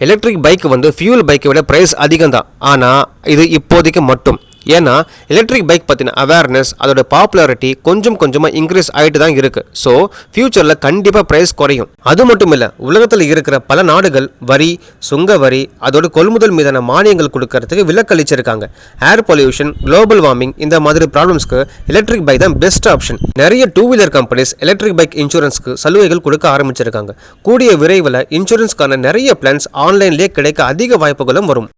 Electric bike வந்து fuel பைக்கை விட ப்ரைஸ் அதிகம் தான். ஆனால் இது இப்போதைக்கு மட்டும். ஏன்னா எலக்ட்ரிக் பைக் பற்றின அவேர்னஸ் அதோட பாப்புலாரிட்டி கொஞ்சம் கொஞ்சமாக இன்க்ரீஸ் ஆகிட்டு தான் இருக்குது. ஸோ ஃபியூச்சரில் கண்டிப்பாக ப்ரைஸ் குறையும். அது மட்டும் இல்லை, உலகத்தில் இருக்கிற பல நாடுகள் வரி, சுங்க வரி, அதோட கொள்முதல் மீதான மானியங்கள் கொடுக்கறதுக்கு விலக்களிச்சிருக்காங்க. ஏர் பொல்யூஷன், குளோபல் வார்மிங் இந்த மாதிரி ப்ராப்ளம்ஸ்க்கு எலக்ட்ரிக் பைக் தான் பெஸ்ட் ஆப்ஷன். நிறைய 2-வீலர் கம்பெனிஸ் எலக்ட்ரிக் பைக் இன்சூரன்ஸ்க்கு சலுகைகள் கொடுக்க ஆரம்பிச்சிருக்காங்க. கூடிய விரைவில் இன்சூரன்ஸ்க்கான நிறைய பிளான்ஸ் ஆன்லைன்லேயே கிடைக்க அதிக வாய்ப்புகளும் வரும்.